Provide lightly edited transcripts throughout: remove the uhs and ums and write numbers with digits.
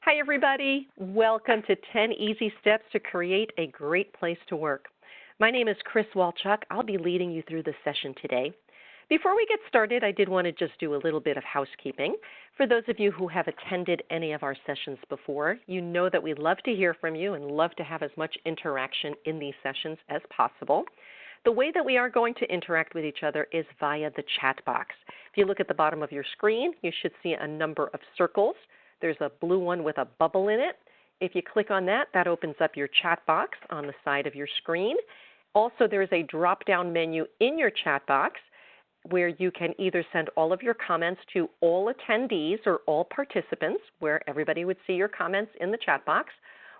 Hi, everybody. Welcome to 10 Easy Steps to Create a Great Place to Work. My name is Chris Walchuk. I'll be leading you through this session today. Before we get started, I did want to just do a little bit of housekeeping. For those of you who have attended any of our sessions before, you know that we love to hear from you and love to have as much interaction in these sessions as possible. The way that we are going to interact with each other is via the chat box. If you look at the bottom of your screen, you should see a number of circles. There's a blue one with a bubble in it. If you click on that, that opens up your chat box on the side of your screen. Also, there is a drop-down menu in your chat box where you can either send all of your comments to all attendees or all participants, where everybody would see your comments in the chat box,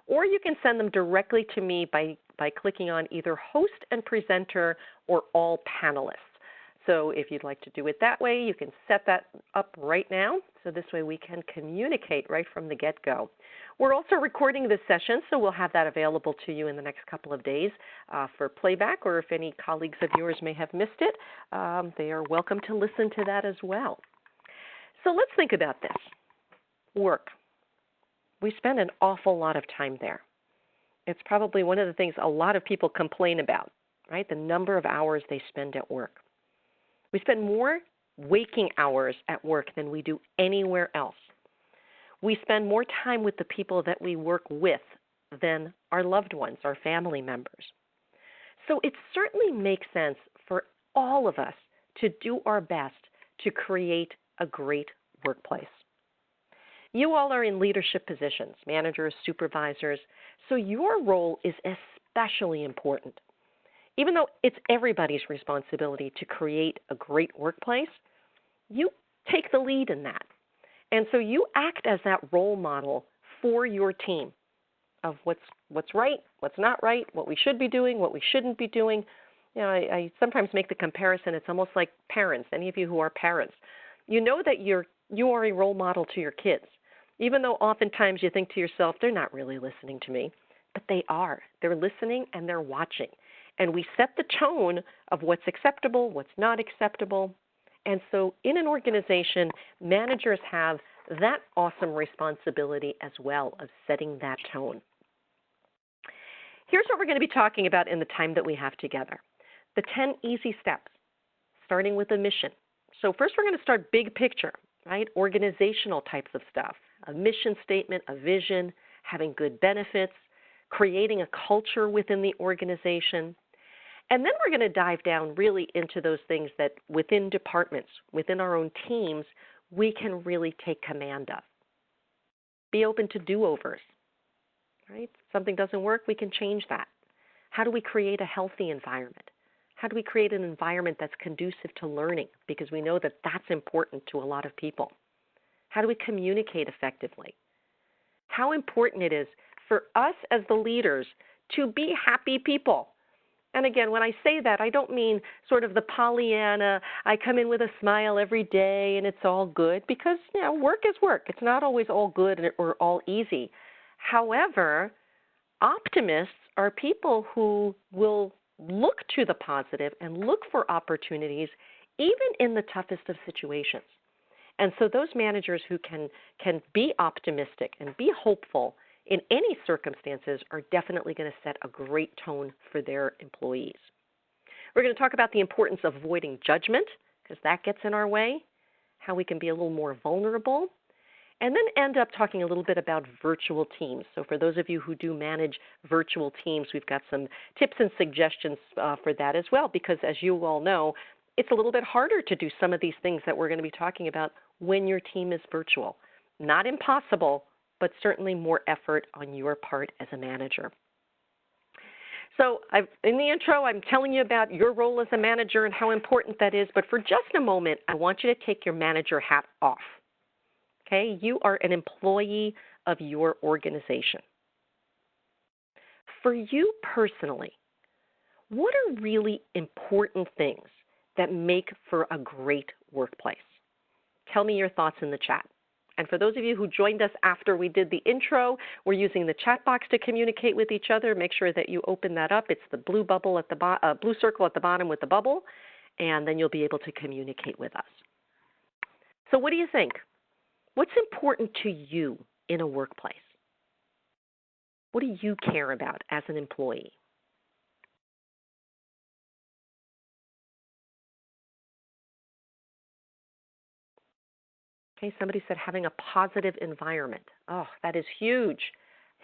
or you can send them directly to me by clicking on either host and presenter or all panelists. So if you'd like to do it that way, you can set that up right now, so this way we can communicate right from the get-go. We're also recording this session, so we'll have that available to you in the next couple of days for playback, or if any colleagues of yours may have missed it, they are welcome to listen to that as well. So let's think about this. Work. We spend an awful lot of time there. It's probably one of the things a lot of people complain about, right? The number of hours they spend at work. We spend more waking hours at work than we do anywhere else. We spend more time with the people that we work with than our loved ones, our family members. So it certainly makes sense for all of us to do our best to create a great workplace. You all are in leadership positions, managers, supervisors, so your role is especially important. Even though it's everybody's responsibility to create a great workplace, you take the lead in that. And so you act as that role model for your team of what's right, what's not right, what we should be doing, what we shouldn't be doing. You know, I sometimes make the comparison, it's almost like parents, any of you who are parents. You know that you are a role model to your kids, even though oftentimes you think to yourself, they're not really listening to me, but they are. They're listening and they're watching. And we set the tone of what's acceptable, what's not acceptable. And so in an organization, managers have that awesome responsibility as well of setting that tone. Here's what we're going to be talking about in the time that we have together. The 10 easy steps, starting with a mission. So first we're going to start big picture, right? Organizational types of stuff, a mission statement, a vision, having good benefits, creating a culture within the organization. And then we're going to dive down really into those things that within departments, within our own teams, we can really take command of. Be open to do-overs, right? If something doesn't work, we can change that. How do we create a healthy environment? How do we create an environment that's conducive to learning? Because we know that that's important to a lot of people. How do we communicate effectively? How important it is for us as the leaders to be happy people. And again, when I say that, I don't mean sort of the Pollyanna, I come in with a smile every day and it's all good, because work is work. It's not always all good or all easy. However, optimists are people who will look to the positive and look for opportunities even in the toughest of situations. And so those managers who can be optimistic and be hopeful in any circumstances are definitely going to set a great tone for their employees. We're going to talk about the importance of avoiding judgment, because that gets in our way, how we can be a little more vulnerable, and then end up talking a little bit about virtual teams. So for those of you who do manage virtual teams, we've got some tips and suggestions for that as well, because as you all know, it's a little bit harder to do some of these things that we're going to be talking about when your team is virtual. Not impossible, but certainly more effort on your part as a manager. So in the intro, I'm telling you about your role as a manager and how important that is, but for just a moment, I want you to take your manager hat off. Okay? You are an employee of your organization. For you personally, what are really important things that make for a great workplace? Tell me your thoughts in the chat. And for those of you who joined us after we did the intro, we're using the chat box to communicate with each other. Make sure that you open that up. It's the blue bubble at the blue circle at the bottom with the bubble, and then you'll be able to communicate with us. So what do you think? What's important to you in a workplace? What do you care about as an employee? Okay, somebody said having a positive environment. Oh, that is huge,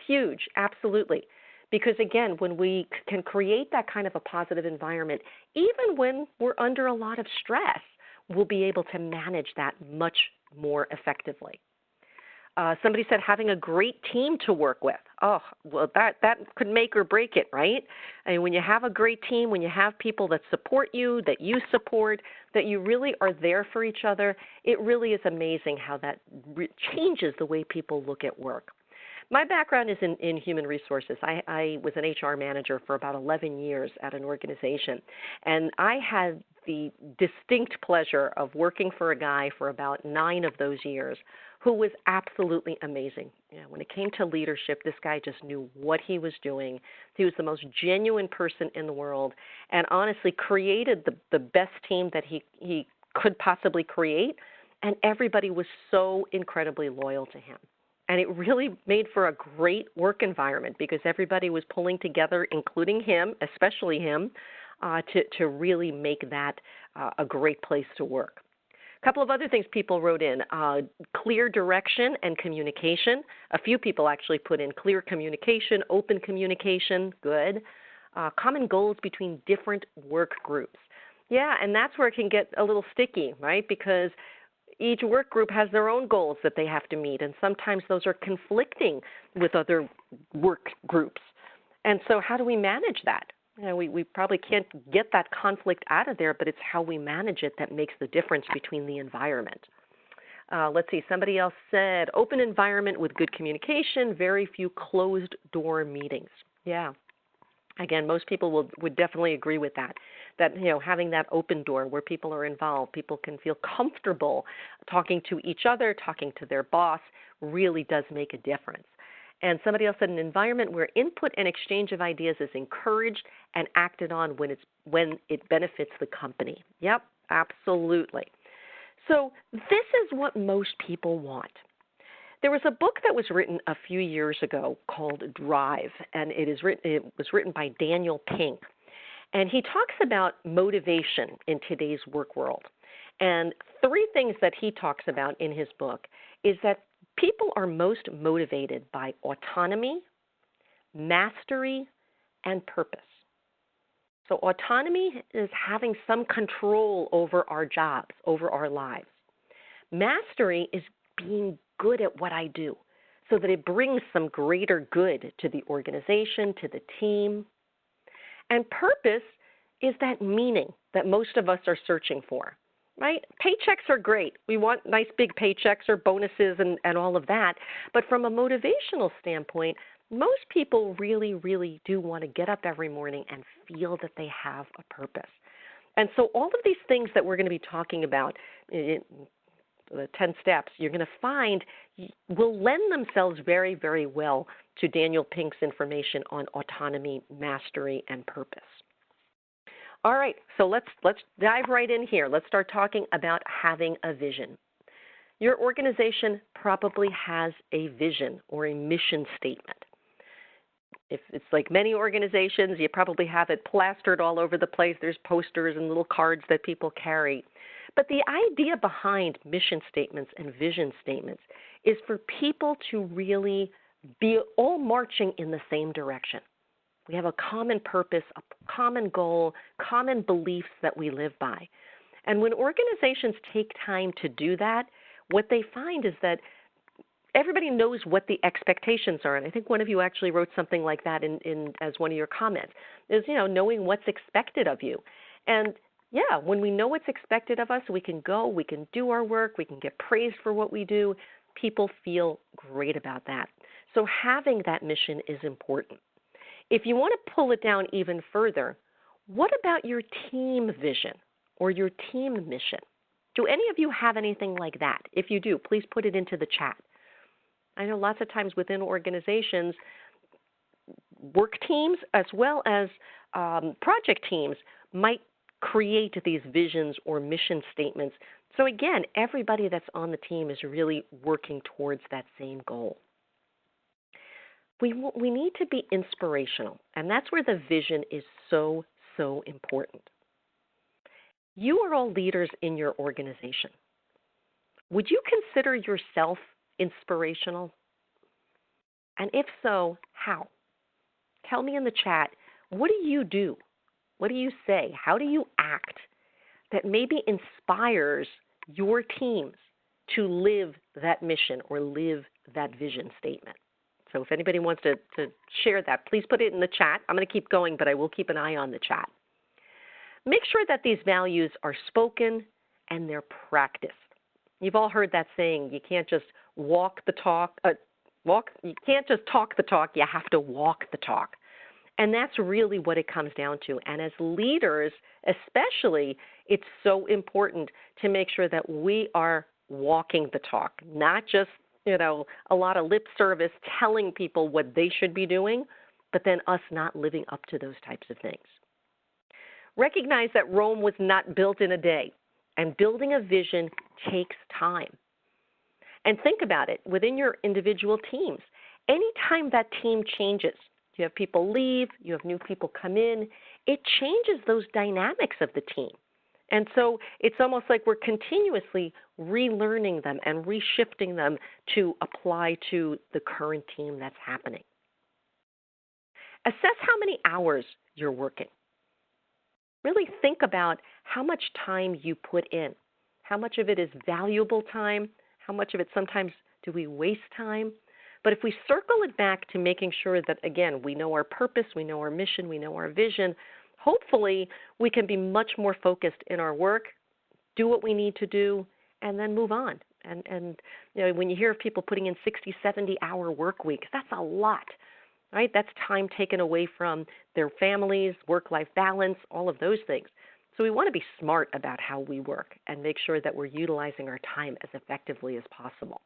huge, absolutely. Because again, when we can create that kind of a positive environment, even when we're under a lot of stress, we'll be able to manage that much more effectively. Somebody said having a great team to work with. Oh, well, that could make or break it, right? I mean, when you have a great team, when you have people that support you, that you support, that you really are there for each other, it really is amazing how that changes the way people look at work. My background is in human resources. I was an HR manager for about 11 years at an organization, and I had the distinct pleasure of working for a guy for about 9 of those years who was absolutely amazing. You know, when it came to leadership, this guy just knew what he was doing. He was the most genuine person in the world and honestly created the best team that he could possibly create, and everybody was so incredibly loyal to him. And it really made for a great work environment because everybody was pulling together, including him, especially him, to really make that a great place to work. A couple of other things people wrote in, clear direction and communication. A few people actually put in clear communication, open communication, good. Common goals between different work groups. Yeah, and that's where it can get a little sticky, right? Because each work group has their own goals that they have to meet, and sometimes those are conflicting with other work groups. And so how do we manage that? You know, we probably can't get that conflict out of there, but it's how we manage it that makes the difference between the environment. Let's see, somebody else said, open environment with good communication, very few closed door meetings. Yeah. Again, most people would definitely agree with that, you know, having that open door where people are involved, people can feel comfortable talking to each other, talking to their boss, really does make a difference. And somebody else said an environment where input and exchange of ideas is encouraged and acted on when it benefits the company. Yep, absolutely. So this is what most people want. There was a book that was written a few years ago called Drive, and it was written by Daniel Pink. And he talks about motivation in today's work world. And 3 things that he talks about in his book is that people are most motivated by autonomy, mastery, and purpose. So autonomy is having some control over our jobs, over our lives. Mastery is being good at what I do so that it brings some greater good to the organization, to the team. And purpose is that meaning that most of us are searching for. Right? Paychecks are great. We want nice big paychecks or bonuses and all of that. But from a motivational standpoint, most people really, really do want to get up every morning and feel that they have a purpose. And so all of these things that we're going to be talking about, the 10 steps, you're going to find will lend themselves very, very well to Daniel Pink's information on autonomy, mastery, and purpose. All right, so let's dive right in here. Let's start talking about having a vision. Your organization probably has a vision or a mission statement. If it's like many organizations, you probably have it plastered all over the place. There's posters and little cards that people carry. But the idea behind mission statements and vision statements is for people to really be all marching in the same direction. We have a common purpose, a common goal, common beliefs that we live by. And when organizations take time to do that, what they find is that everybody knows what the expectations are. And I think one of you actually wrote something like that in as one of your comments, is, you know, knowing what's expected of you. And yeah, when we know what's expected of us, we can go, we can do our work, we can get praised for what we do. People feel great about that. So having that mission is important. If you want to pull it down even further, what about your team vision or your team mission? Do any of you have anything like that? If you do, please put it into the chat. I know lots of times within organizations, work teams as well as project teams might create these visions or mission statements. So again, everybody that's on the team is really working towards that same goal. We need to be inspirational, and that's where the vision is so, so important. You are all leaders in your organization. Would you consider yourself inspirational? And if so, how? Tell me in the chat, what do you do? What do you say? How do you act that maybe inspires your teams to live that mission or live that vision statement? So if anybody wants to share that, please put it in the chat. I'm going to keep going, but I will keep an eye on the chat. Make sure that these values are spoken and they're practiced. You've all heard that saying, you can't just walk the talk, you can't just talk the talk, you have to walk the talk. And that's really what it comes down to. And as leaders, especially, it's so important to make sure that we are walking the talk, not just, a lot of lip service telling people what they should be doing, but then us not living up to those types of things. Recognize that Rome was not built in a day, and building a vision takes time. And think about it, within your individual teams, anytime that team changes, you have people leave, you have new people come in, it changes those dynamics of the team. And so it's almost like we're continuously relearning them and reshifting them to apply to the current team that's happening. Assess how many hours you're working. Really think about how much time you put in. How much of it is valuable time? How much of it sometimes do we waste time? But if we circle it back to making sure that, again, we know our purpose, we know our mission, we know our vision, hopefully we can be much more focused in our work, do what we need to do, and then move on. And when you hear of people putting in 60, 70-hour work weeks, that's a lot, right? That's time taken away from their families, work-life balance, all of those things. So we want to be smart about how we work and make sure that we're utilizing our time as effectively as possible.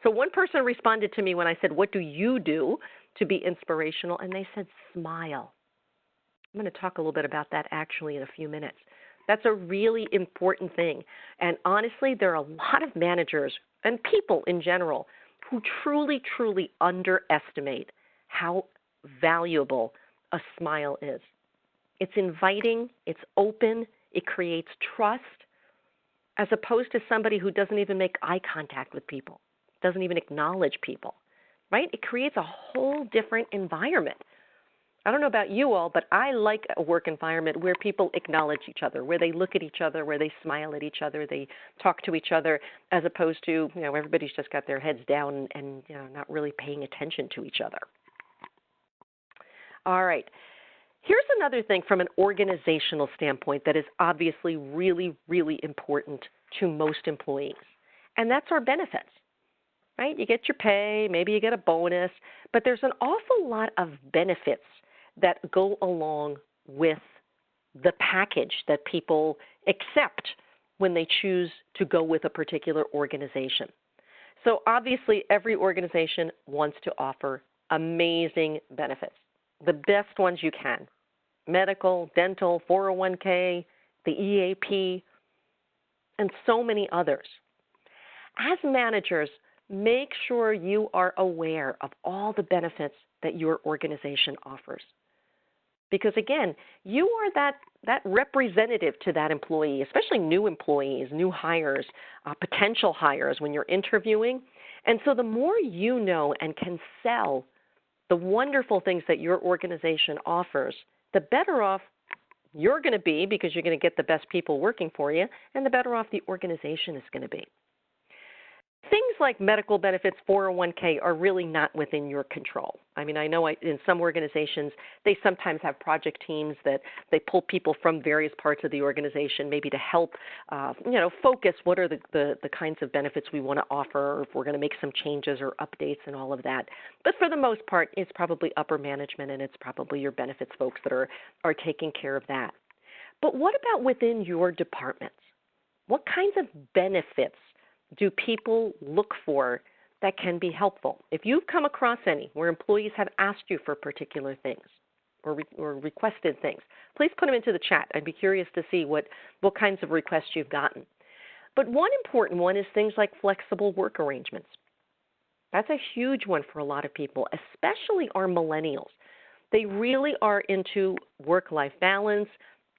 So one person responded to me when I said, what do you do to be inspirational? And they said, smile. I'm going to talk a little bit about that actually in a few minutes. That's a really important thing. And honestly, there are a lot of managers and people in general who truly, truly underestimate how valuable a smile is. It's inviting, it's open, it creates trust, as opposed to somebody who doesn't even make eye contact with people, doesn't even acknowledge people, right? It creates a whole different environment. I don't know about you all, but I like a work environment where people acknowledge each other, where they look at each other, where they smile at each other, they talk to each other, as opposed to, everybody's just got their heads down and not really paying attention to each other. All right. Here's another thing from an organizational standpoint that is obviously really, really important to most employees, and that's our benefits, right? You get your pay, maybe you get a bonus, but there's an awful lot of benefits that go along with the package that people accept when they choose to go with a particular organization. So obviously every organization wants to offer amazing benefits, the best ones you can. Medical, dental, 401k, the EAP, and so many others. As managers, make sure you are aware of all the benefits that your organization offers. Because again, you are that representative to that employee, especially new employees, new hires, potential hires when you're interviewing. And so the more you know and can sell the wonderful things that your organization offers, the better off you're going to be because you're going to get the best people working for you, and the better off the organization is going to be. Things like medical benefits, 401k are really not within your control. I mean, I know in some organizations, they sometimes have project teams that they pull people from various parts of the organization maybe to help, focus what are the kinds of benefits we want to offer, or if we're going to make some changes or updates and all of that. But for the most part, it's probably upper management and it's probably your benefits folks that are taking care of that. But what about within your departments? What kinds of benefits do people look for that can be helpful? If you've come across any where employees have asked you for particular things or requested things, please put them into the chat. I'd be curious to see what kinds of requests you've gotten. But one important one is things like flexible work arrangements. That's a huge one for a lot of people, especially our millennials. They really are into work-life balance,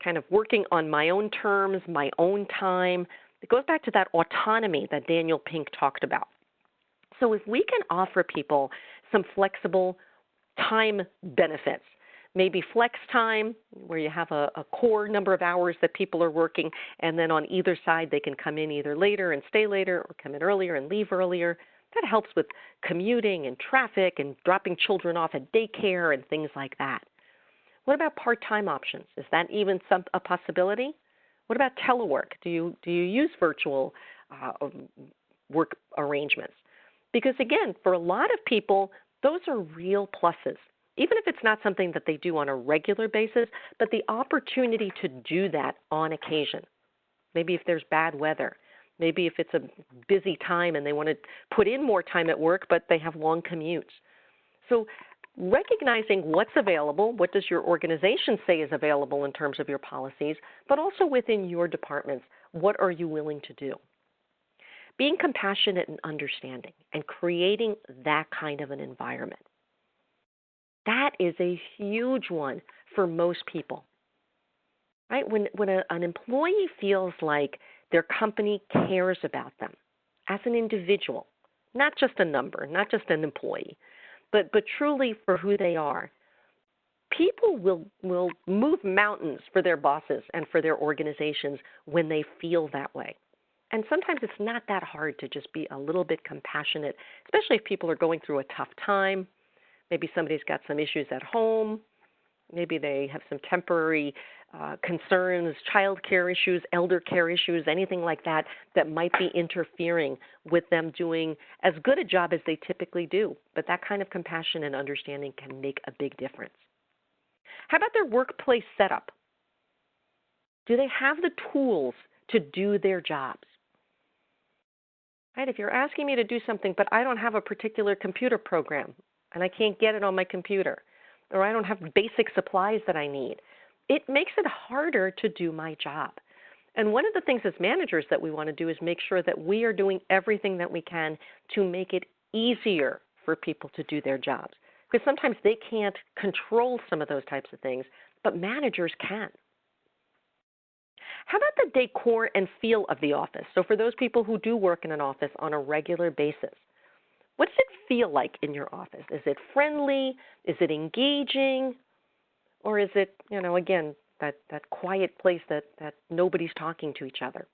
kind of working on my own terms, my own time. It goes back to that autonomy that Daniel Pink talked about. So if we can offer people some flexible time benefits, maybe flex time, where you have a core number of hours that people are working, and then on either side they can come in either later and stay later, or come in earlier and leave earlier. That helps with commuting and traffic and dropping children off at daycare and things like that. What about part-time options? Is that even a possibility? What about telework? Do you use virtual work arrangements? Because again, for a lot of people, those are real pluses. Even if it's not something that they do on a regular basis, but the opportunity to do that on occasion. Maybe if there's bad weather. Maybe if it's a busy time and they want to put in more time at work, but they have long commutes. So recognizing what's available, what does your organization say is available in terms of your policies, but also within your departments, what are you willing to do? Being compassionate and understanding and creating that kind of an environment. That is a huge one for most people. Right? When an employee feels like their company cares about them as an individual, not just a number, not just an employee, but truly for who they are, people will move mountains for their bosses and for their organizations when they feel that way. And sometimes it's not that hard to just be a little bit compassionate, especially if people are going through a tough time. Maybe somebody's got some issues at home. Maybe they have some temporary concerns, child care issues, elder care issues, anything like that that might be interfering with them doing as good a job as they typically do. But that kind of compassion and understanding can make a big difference. How about their workplace setup? Do they have the tools to do their jobs? Right? If you're asking me to do something, but I don't have a particular computer program and I can't get it on my computer, or I don't have basic supplies that I need, it makes it harder to do my job. And one of the things as managers that we want to do is make sure that we are doing everything that we can to make it easier for people to do their jobs. Because sometimes they can't control some of those types of things, but managers can. How about the decor and feel of the office? So for those people who do work in an office on a regular basis, what does it feel like in your office? Is it friendly? Is it engaging? Or is it, again, that quiet place that nobody's talking to each other?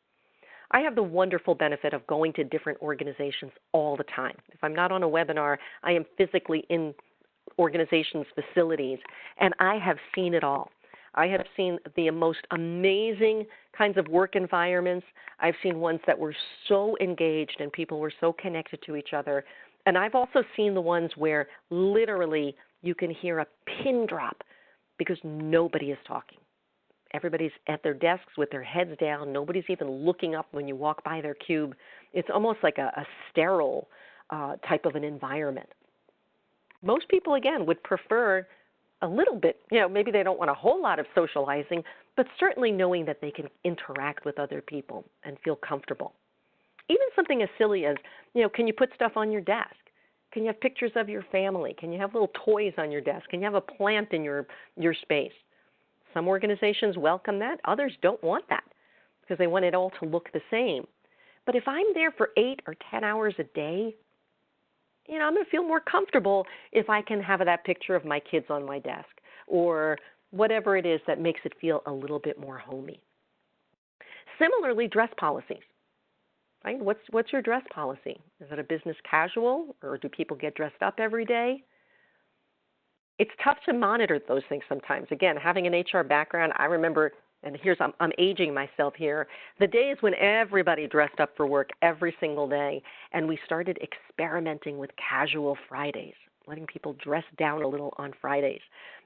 I have the wonderful benefit of going to different organizations all the time. If I'm not on a webinar, I am physically in organizations' facilities, and I have seen it all. I have seen the most amazing kinds of work environments. I've seen ones that were so engaged and people were so connected to each other. And I've also seen the ones where literally you can hear a pin drop because nobody is talking. Everybody's at their desks with their heads down. Nobody's even looking up when you walk by their cube. It's almost like a sterile type of an environment. Most people, again, would prefer a little bit, maybe they don't want a whole lot of socializing, but certainly knowing that they can interact with other people and feel comfortable. Even something as silly as, can you put stuff on your desk? Can you have pictures of your family? Can you have little toys on your desk? Can you have a plant in your space? Some organizations welcome that. Others don't want that because they want it all to look the same. But if I'm there for 8 or 10 hours a day, I'm going to feel more comfortable if I can have that picture of my kids on my desk or whatever it is that makes it feel a little bit more homey. Similarly, dress policies. Right? What's your dress policy? Is it a business casual, or do people get dressed up every day? It's tough to monitor those things sometimes. Again, having an HR background, I remember, and I'm aging myself here, the days when everybody dressed up for work every single day, and we started experimenting with casual Fridays, letting people dress down a little on Fridays.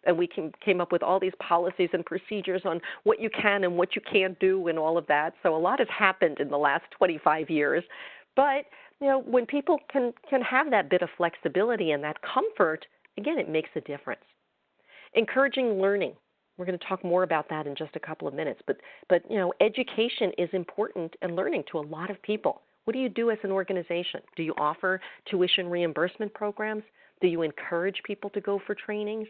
And we came up with all these policies and procedures on what you can and what you can't do and all of that. So a lot has happened in the last 25 years. But, when people can have that bit of flexibility and that comfort, again, it makes a difference. Encouraging learning. We're going to talk more about that in just a couple of minutes. But education is important and learning to a lot of people, What do you do as an organization? Do you offer tuition reimbursement programs? Do you encourage people to go for trainings?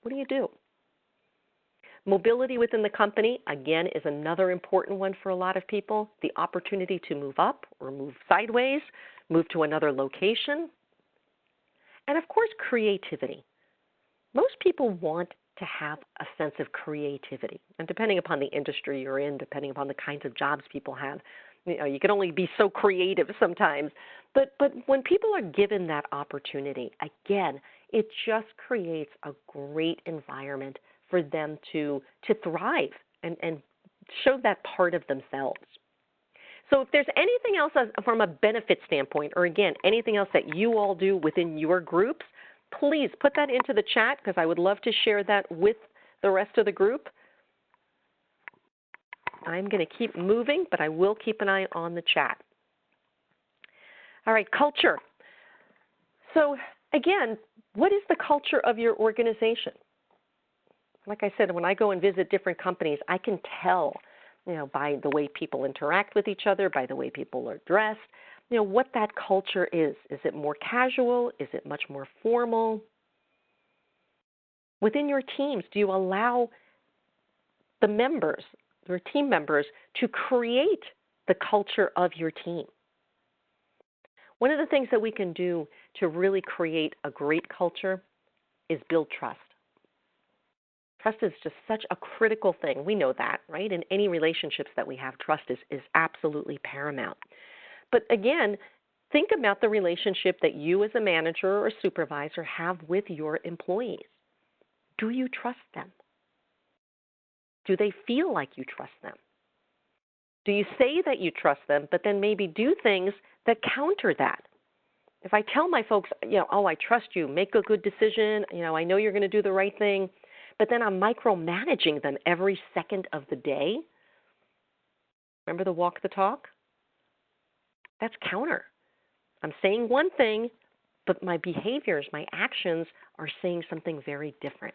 What do you do? Mobility within the company, again, is another important one for a lot of people. The opportunity to move up or move sideways, move to another location. And of course, creativity. Most people want to have a sense of creativity. And depending upon the industry you're in, depending upon the kinds of jobs people have, you can only be so creative sometimes. But when people are given that opportunity, again, it just creates a great environment for them to thrive and show that part of themselves. So if there's anything else from a benefit standpoint, or again, anything else that you all do within your groups, please put that into the chat because I would love to share that with the rest of the group. I'm going to keep moving, but I will keep an eye on the chat. All right, culture. So again, what is the culture of your organization? Like I said, when I go and visit different companies, I can tell, by the way people interact with each other, by the way people are dressed, what that culture is. Is it more casual? Is it much more formal? Within your teams, do you allow the members, your team members, to create the culture of your team? One of the things that we can do to really create a great culture is build trust. Trust is just such a critical thing. We know that, right? In any relationships that we have, trust is absolutely paramount. But again, think about the relationship that you as a manager or supervisor have with your employees. Do you trust them? Do they feel like you trust them? Do you say that you trust them, but then maybe do things that counter that? If I tell my folks, oh, I trust you, make a good decision, I know you're going to do the right thing, but then I'm micromanaging them every second of the day. Remember the walk the talk? That's counter. I'm saying one thing, but my behaviors, my actions are saying something very different.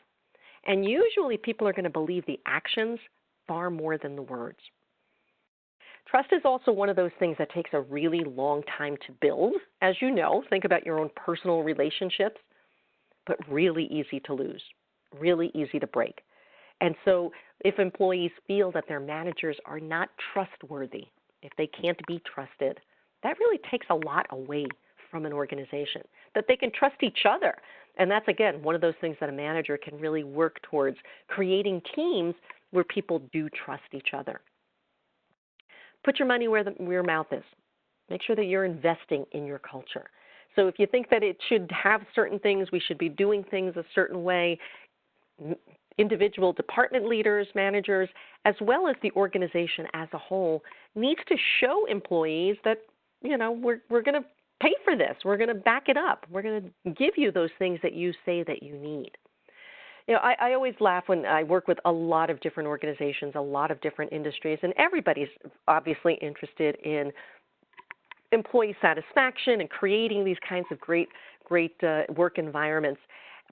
And usually people are going to believe the actions far more than the words. Trust is also one of those things that takes a really long time to build. As you know, think about your own personal relationships, but really easy to lose, really easy to break. And so if employees feel that their managers are not trustworthy, if they can't be trusted, that really takes a lot away from an organization, that they can trust each other. And that's, again, one of those things that a manager can really work towards, creating teams where people do trust each other. Put your money where your mouth is. Make sure that you're investing in your culture. So if you think that it should have certain things, we should be doing things a certain way, individual department leaders, managers, as well as the organization as a whole, needs to show employees that, we're going to pay for this. We're going to back it up. We're going to give you those things that you say that you need. I always laugh when I work with a lot of different organizations, a lot of different industries, and everybody's obviously interested in employee satisfaction and creating these kinds of great work environments.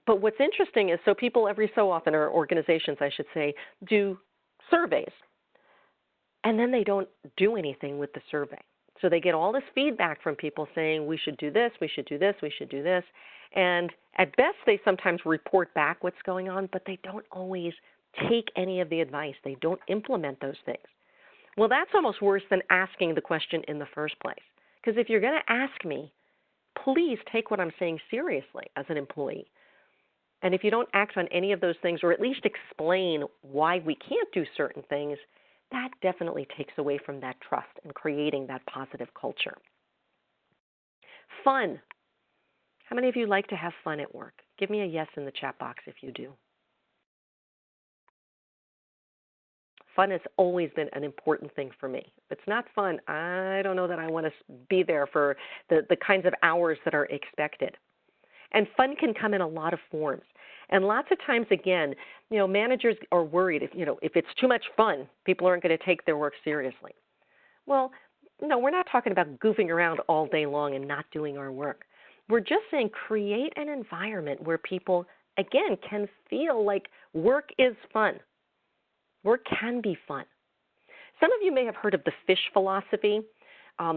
But what's interesting is, so people every so often, or organizations, I should say, do surveys, and then they don't do anything with the survey. So they get all this feedback from people saying, we should do this, we should do this, we should do this. And at best, they sometimes report back what's going on, but they don't always take any of the advice. They don't implement those things. Well, that's almost worse than asking the question in the first place. Because if you're going to ask me, please take what I'm saying seriously as an employee. And if you don't act on any of those things, or at least explain why we can't do certain things, that definitely takes away from that trust and creating that positive culture. Fun. How many of you like to have fun at work? Give me a yes in the chat box if you do. Fun has always been an important thing for me. If it's not fun, I don't know that I want to be there for the kinds of hours that are expected. And fun can come in a lot of forms. And lots of times, again, managers are worried if it's too much fun, people aren't going to take their work seriously. Well, no, we're not talking about goofing around all day long and not doing our work. We're just saying create an environment where people, again, can feel like work is fun. Work can be fun. Some of you may have heard of the fish philosophy.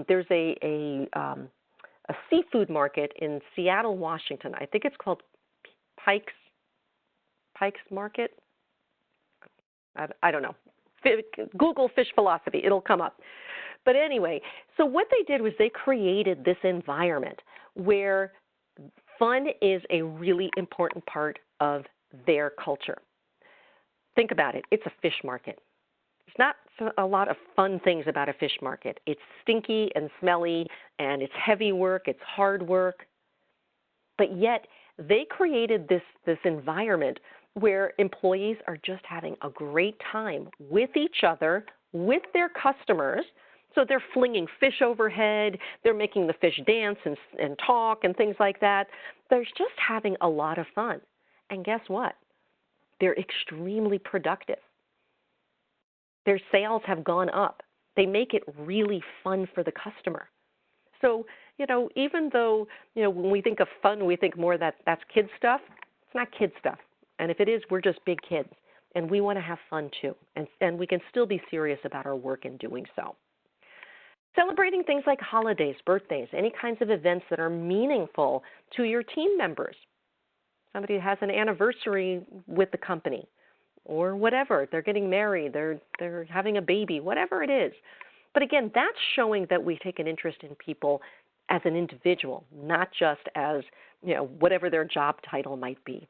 There's a seafood market in Seattle, Washington. I think it's called Pike's Market. I don't know. Google fish philosophy. It'll come up. But anyway, so what they did was they created this environment where fun is a really important part of their culture. Think about it. It's a fish market. There's not a lot of fun things about a fish market. It's stinky and smelly, and it's heavy work, it's hard work. But yet they created this environment where employees are just having a great time with each other, with their customers. So they're flinging fish overhead, they're making the fish dance and talk and things like that. They're just having a lot of fun. And guess what? They're extremely productive. Their sales have gone up. They make it really fun for the customer. So, even though, when we think of fun, we think more that's kid stuff, it's not kid stuff. And if it is, we're just big kids. And we want to have fun too. And we can still be serious about our work in doing so. Celebrating things like holidays, birthdays, any kinds of events that are meaningful to your team members. Somebody has an anniversary with the company or whatever. They're getting married, they're having a baby, whatever it is. But again, that's showing that we take an interest in people as an individual, not just as, whatever their job title might be.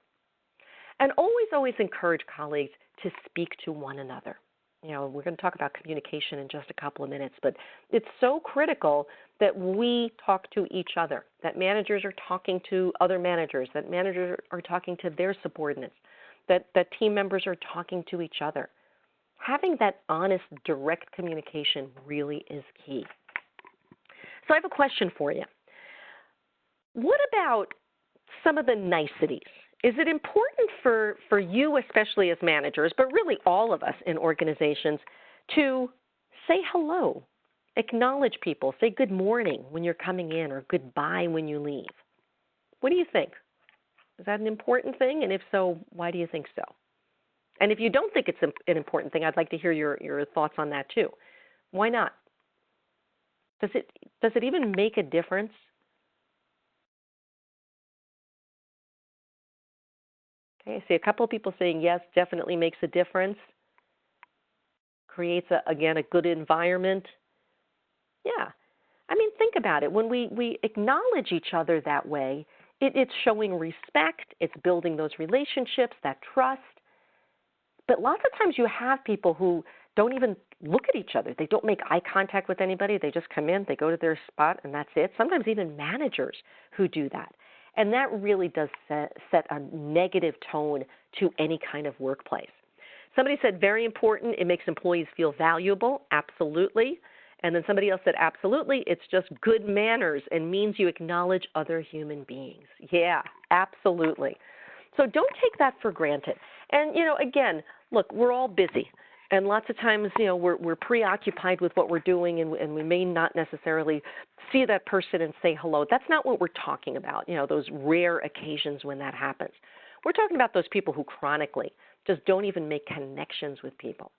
And always encourage colleagues to speak to one another. We're going to talk about communication in just a couple of minutes, but it's so critical that we talk to each other, that managers are talking to other managers, that managers are talking to their subordinates, that team members are talking to each other. Having that honest, direct communication really is key. So I have a question for you. What about some of the niceties? Is it important for you, especially as managers, but really all of us in organizations, to say hello, acknowledge people, say good morning when you're coming in or goodbye when you leave? What do you think? Is that an important thing? And if so, why do you think so? And if you don't think it's an important thing, I'd like to hear your thoughts on that too. Why not? Does it even make a difference? Okay, I see a couple of people saying yes, definitely makes a difference. Creates, a good environment. Yeah. I mean, think about it. When we acknowledge each other that way, it's showing respect, it's building those relationships, that trust. But lots of times you have people who don't even look at each other. They don't make eye contact with anybody. They just come in, they go to their spot, and that's it. Sometimes even managers who do that. And that really does set a negative tone to any kind of workplace. Somebody said, very important, it makes employees feel valuable. Absolutely. And then somebody else said, absolutely, it's just good manners and means you acknowledge other human beings. Yeah, absolutely. So don't take that for granted. And, again, look, we're all busy. And lots of times, we're preoccupied with what we're doing, and we may not necessarily see that person and say hello. That's not what we're talking about, those rare occasions when that happens. We're talking about those people who chronically just don't even make connections with people.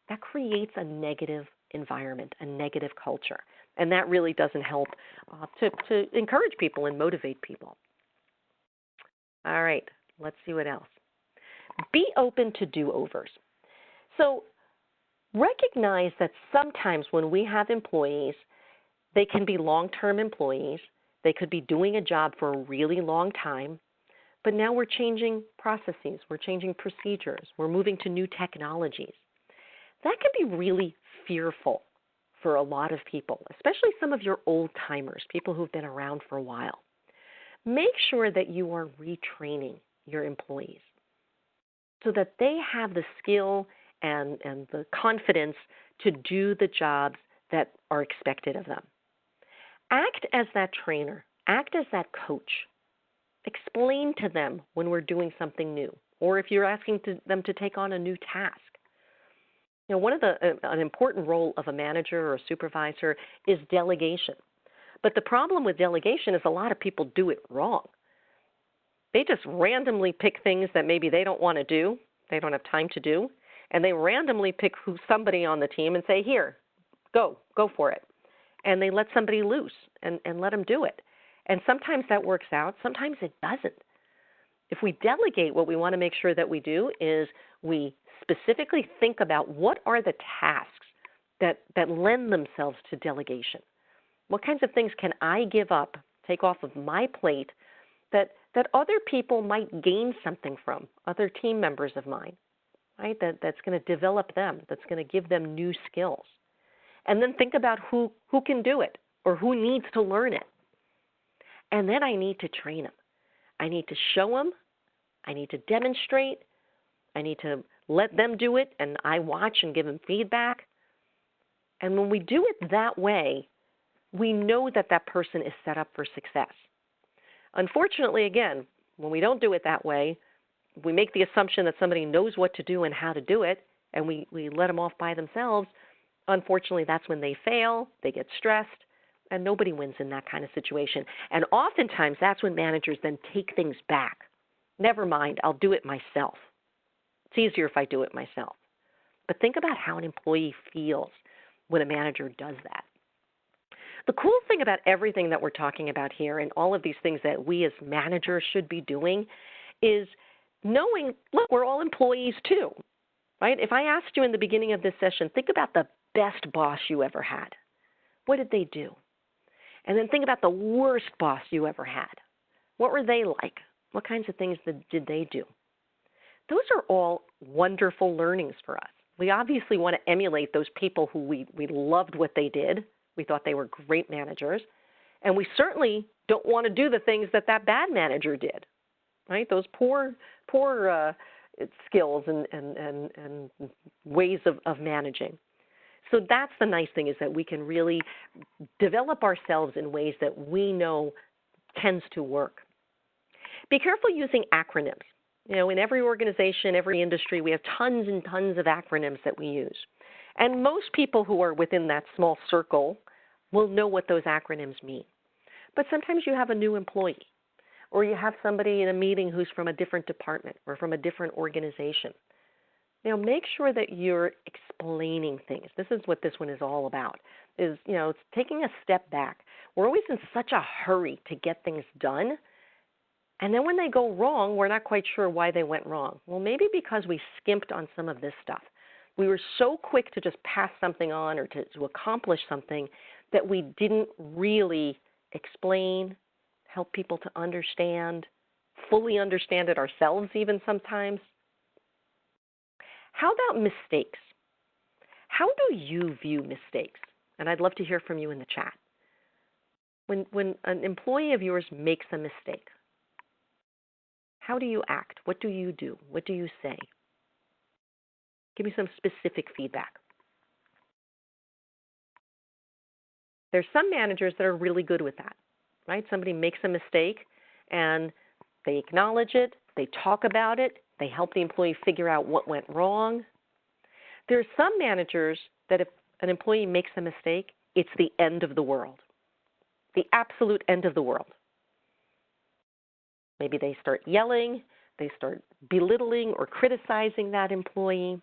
That creates a negative environment, a negative culture, and that really doesn't help to encourage people and motivate people. All right, let's see what else. Be open to do-overs. So recognize that sometimes when we have employees, they can be long-term employees. They could be doing a job for a really long time, but now we're changing processes. We're changing procedures. We're moving to new technologies. That can be really fearful for a lot of people, especially some of your old-timers, people who've been around for a while. Make sure that you are retraining your employees so that they have the skill and the confidence to do the jobs that are expected of them. Act as that trainer. Act as that coach. Explain to them when we're doing something new, or if you're asking them to take on a new task. One of an important role of a manager or a supervisor is delegation. But the problem with delegation is a lot of people do it wrong. They just randomly pick things that maybe they don't want to do, they don't have time to do, and they randomly pick somebody on the team and say, here, go for it. and they let somebody loose and let them do it. And sometimes that works out, sometimes it doesn't. If we delegate, what we want to make sure that we do is we specifically think about what are the tasks that lend themselves to delegation. What kinds of things can I give up, take off of my plate, that other people might gain something from, other team members of mine, right? That's going to develop them, that's going to give them new skills. And then think about who can do it or who needs to learn it. And then I need to train them. I need to show them. I need to demonstrate. I need to let them do it, and I watch and give them feedback. And when we do it that way, we know that that person is set up for success. Unfortunately, again, when we don't do it that way, we make the assumption that somebody knows what to do and how to do it, and we let them off by themselves. Unfortunately, that's when they fail, they get stressed, and nobody wins in that kind of situation. And oftentimes, that's when managers then take things back. Never mind, I'll do it myself. It's easier if I do it myself. But think about how an employee feels when a manager does that. The cool thing about everything that we're talking about here and all of these things that we as managers should be doing is knowing, look, we're all employees too, right? If I asked you in the beginning of this session, think about the best boss you ever had. What did they do? And then think about the worst boss you ever had. What were they like? What kinds of things did they do? Those are all wonderful learnings for us. We obviously want to emulate those people who we loved what they did. We thought they were great managers. And we certainly don't want to do the things that bad manager did, right? Those poor skills and ways of managing. So that's the nice thing, is that we can really develop ourselves in ways that we know tends to work. Be careful using acronyms. You know, in every organization, every industry, we have tons and tons of acronyms that we use. And most people who are within that small circle will know what those acronyms mean. But sometimes you have a new employee, or you have somebody in a meeting who's from a different department or from a different organization. You know, make sure that you're explaining things. This is what this one is all about, is, you know, it's taking a step back. We're always in such a hurry to get things done. And then when they go wrong, we're not quite sure why they went wrong. Well, maybe because we skimped on some of this stuff. We were so quick to just pass something on or to accomplish something that we didn't really explain, help people to understand, fully understand it ourselves even sometimes. How about mistakes? How do you view mistakes? And I'd love to hear from you in the chat. When an employee of yours makes a mistake, how do you act? What do you do? What do you say? Give me some specific feedback. There's some managers that are really good with that, right? Somebody makes a mistake and they acknowledge it, they talk about it, they help the employee figure out what went wrong. There's some managers that if an employee makes a mistake, it's the end of the world, the absolute end of the world. Maybe they start yelling, they start belittling or criticizing that employee.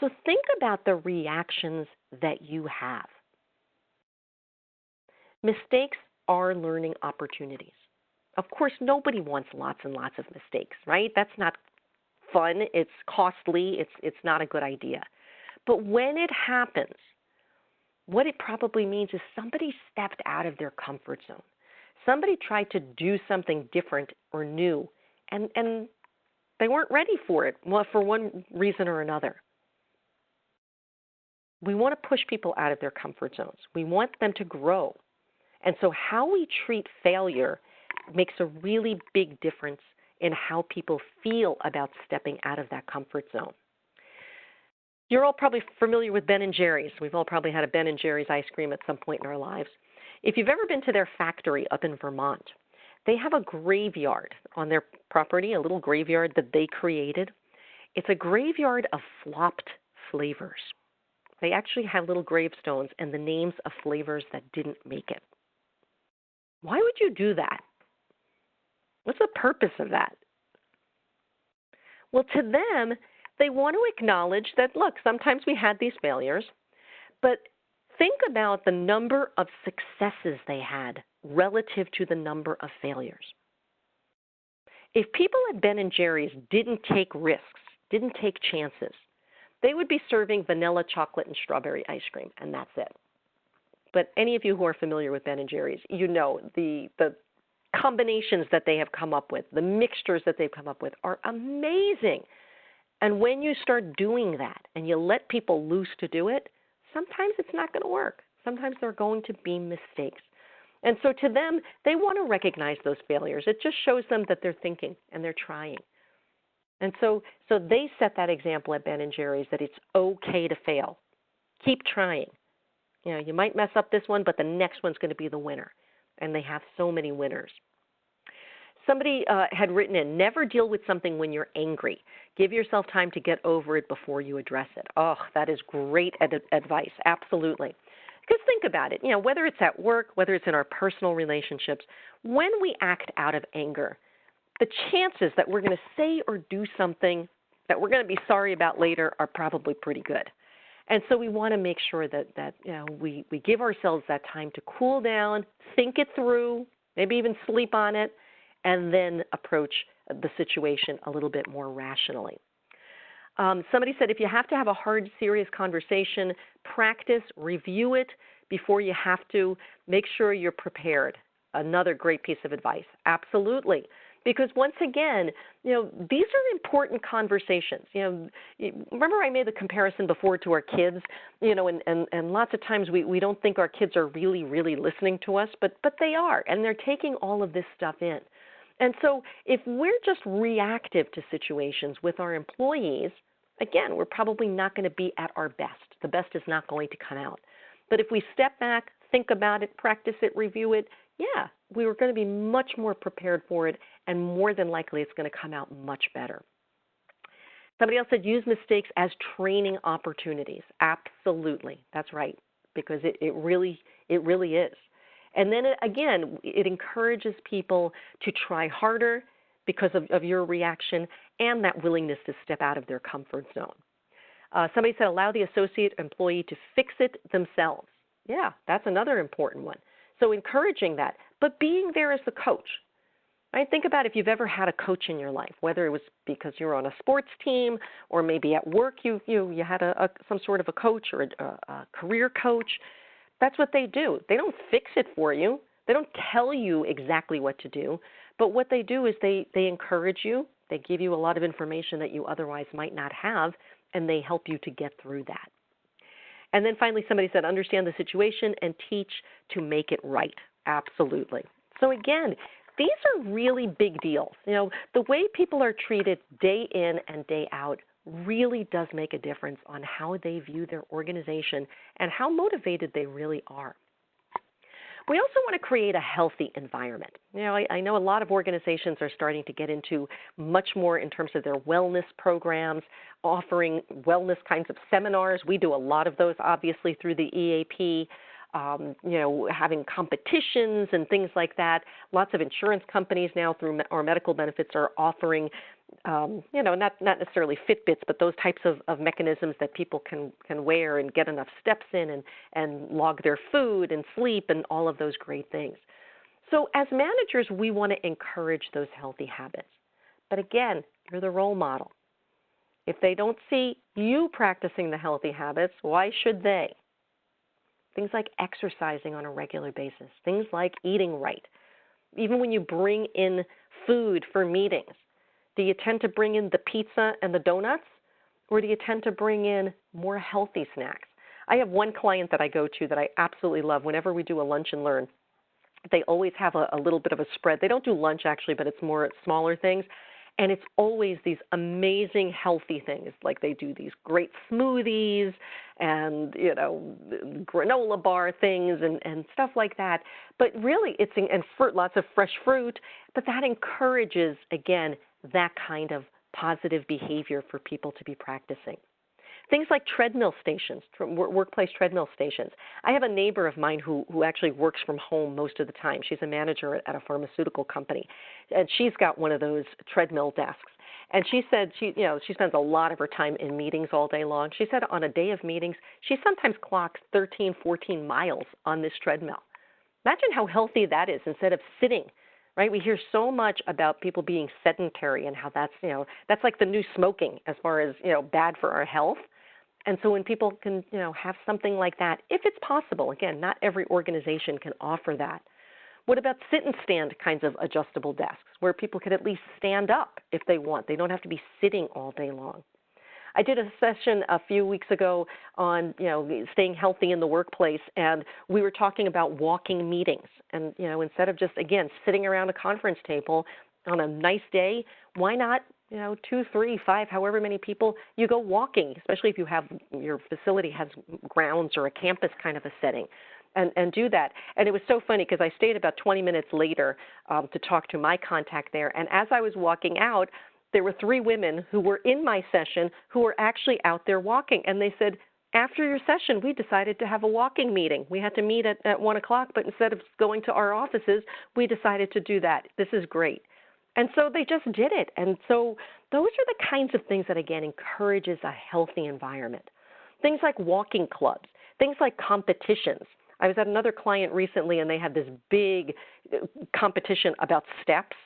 So think about the reactions that you have. Mistakes are learning opportunities. Of course, nobody wants lots and lots of mistakes, right? That's not fun, it's costly, it's not a good idea. But when it happens, what it probably means is somebody stepped out of their comfort zone. Somebody tried to do something different or new, and they weren't ready for it, well, for one reason or another. We want to push people out of their comfort zones. We want them to grow. And so how we treat failure makes a really big difference in how people feel about stepping out of that comfort zone. You're all probably familiar with Ben & Jerry's. We've all probably had a Ben & Jerry's ice cream at some point in our lives. If you've ever been to their factory up in Vermont, they have a graveyard on their property, a little graveyard that they created. It's a graveyard of flopped flavors. They actually have little gravestones and the names of flavors that didn't make it. Why would you do that? What's the purpose of that? Well, to them, they want to acknowledge that, look, sometimes we had these failures, but Think about the number of successes they had relative to the number of failures. If people at Ben and Jerry's didn't take risks, didn't take chances, they would be serving vanilla, chocolate, and strawberry ice cream, and that's it. But any of you who are familiar with Ben and Jerry's, you know the combinations that they have come up with, the mixtures that they've come up with are amazing. And when you start doing that and you let people loose to do it, sometimes it's not going to work. Sometimes there are going to be mistakes. And so to them, they want to recognize those failures. It just shows them that they're thinking and they're trying. And so they set that example at Ben and Jerry's that it's okay to fail. Keep trying. You know, you might mess up this one, but the next one's going to be the winner. And they have so many winners. Somebody had written in, never deal with something when you're angry. Give yourself time to get over it before you address it. Oh, that is great advice, absolutely. Because think about it, you know, whether it's at work, whether it's in our personal relationships, when we act out of anger, the chances that we're going to say or do something that we're going to be sorry about later are probably pretty good. And so we want to make sure that you know, we give ourselves that time to cool down, think it through, maybe even sleep on it, and then approach the situation a little bit more rationally. Somebody said if you have to have a hard, serious conversation, practice, review it before you have to. Make sure you're prepared. Another great piece of advice. Absolutely. Because once again, you know, these are important conversations. You know, remember I made the comparison before to our kids, you know, and lots of times we don't think our kids are really, really listening to us, but they are, and they're taking all of this stuff in. And so if we're just reactive to situations with our employees, again, we're probably not going to be at our best. The best is not going to come out. But if we step back, think about it, practice it, review it, yeah, we were going to be much more prepared for it, and more than likely it's going to come out much better. Somebody else said use mistakes as training opportunities. Absolutely, that's right, because it really is. And then, again, it encourages people to try harder because of your reaction and that willingness to step out of their comfort zone. Somebody said allow the associate employee to fix it themselves. Yeah, that's another important one. So encouraging that, but being there as the coach. Right? Think about if you've ever had a coach in your life, whether it was because you were on a sports team or maybe at work you had some sort of a coach or a career coach. That's what they do. They don't fix it for you. They don't tell you exactly what to do. But what they do is they encourage you. They give you a lot of information that you otherwise might not have, and they help you to get through that. And then finally somebody said understand the situation and teach to make it right. Absolutely. So again, these are really big deals. You know, the way people are treated day in and day out really does make a difference on how they view their organization and how motivated they really are. We also want to create a healthy environment. You know, I know a lot of organizations are starting to get into much more in terms of their wellness programs, offering wellness kinds of seminars. We do a lot of those, obviously, through the EAP. You know, having competitions and things like that. Lots of insurance companies now through our medical benefits are offering, you know, not necessarily Fitbits, but those types of mechanisms that people can wear and get enough steps in and log their food and sleep and all of those great things. So as managers, we want to encourage those healthy habits. But again, you're the role model. If they don't see you practicing the healthy habits, why should they? Things like exercising on a regular basis, things like eating right. Even when you bring in food for meetings, do you tend to bring in the pizza and the donuts, or do you tend to bring in more healthy snacks? I have one client that I go to that I absolutely love. Whenever we do a lunch and learn, they always have a little bit of a spread. They don't do lunch actually, but it's more smaller things. And it's always these amazing healthy things, like they do these great smoothies and, you know, granola bar things and stuff like that. But really, lots of fresh fruit, but that encourages, again, that kind of positive behavior for people to be practicing. Things like treadmill stations, workplace treadmill stations. I have a neighbor of mine who actually works from home most of the time. She's a manager at a pharmaceutical company, and she's got one of those treadmill desks. And she said she spends a lot of her time in meetings all day long. She said on a day of meetings, she sometimes clocks 13, 14 miles on this treadmill. Imagine how healthy that is instead of sitting, right? We hear so much about people being sedentary and how that's like the new smoking as far as, bad for our health. And so when people can, have something like that, if it's possible, again, not every organization can offer that. What about sit and stand kinds of adjustable desks where people could at least stand up if they want? They don't have to be sitting all day long. I did a session a few weeks ago on, staying healthy in the workplace, and we were talking about walking meetings. And, instead of just, again, sitting around a conference table on a nice day, why not, 2, 3, 5, however many people, you go walking, especially if your facility has grounds or a campus kind of a setting. And do that. And it was so funny because I stayed about 20 minutes later to talk to my contact there. And as I was walking out, there were 3 women who were in my session who were actually out there walking. And they said, after your session, we decided to have a walking meeting. We had to meet at 1 o'clock, but instead of going to our offices, we decided to do that. This is great. And so they just did it. And so those are the kinds of things that, again, encourages a healthy environment. Things like walking clubs, things like competitions. I was at another client recently, and they had this big competition about steps,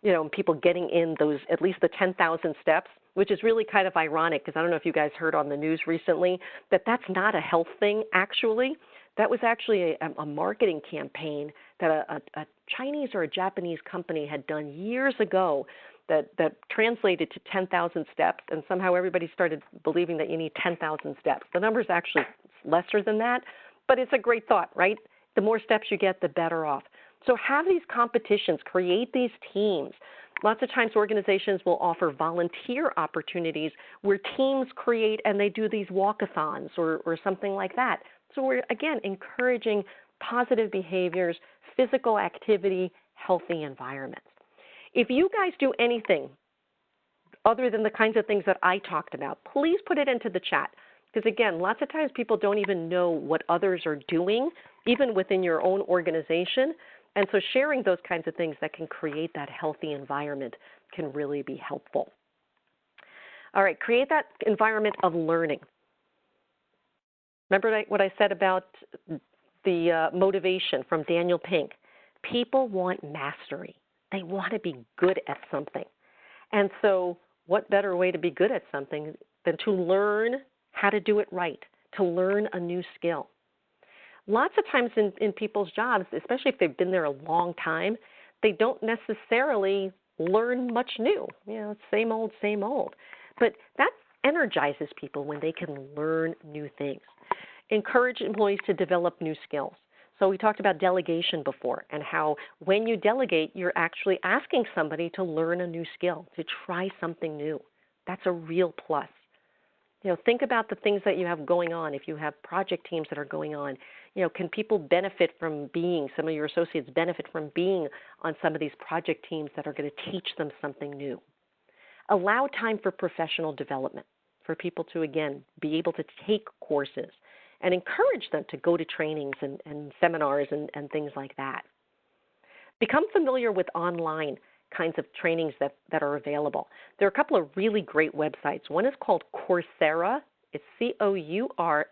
and people getting in those, at least the 10,000 steps, which is really kind of ironic because I don't know if you guys heard on the news recently that that's not a health thing, actually. That was actually a marketing campaign that a Chinese or a Japanese company had done years ago that translated to 10,000 steps, and somehow everybody started believing that you need 10,000 steps. The number is actually lesser than that. But it's a great thought, right? The more steps you get, the better off. So have these competitions, create these teams. Lots of times organizations will offer volunteer opportunities where teams create and they do these walkathons or something like that. So we're, again, encouraging positive behaviors, physical activity, healthy environments. If you guys do anything other than the kinds of things that I talked about, please put it into the chat. Because, again, lots of times people don't even know what others are doing, even within your own organization. And so sharing those kinds of things that can create that healthy environment can really be helpful. All right, create that environment of learning. Remember what I said about the motivation from Daniel Pink? People want mastery. They want to be good at something. And so what better way to be good at something than to learn how to do it right, to learn a new skill. Lots of times in people's jobs, especially if they've been there a long time, they don't necessarily learn much new. Same old, same old. But that energizes people when they can learn new things. Encourage employees to develop new skills. So we talked about delegation before and how when you delegate, you're actually asking somebody to learn a new skill, to try something new. That's a real plus. Think about the things that you have going on. If you have project teams that are going on, can people benefit from some of your associates benefit from being on some of these project teams that are going to teach them something new? Allow time for professional development, for people to, again, be able to take courses and encourage them to go to trainings and seminars and things like that. Become familiar with online kinds of trainings that are available. There are a couple of really great websites. One is called Coursera. It's Coursera,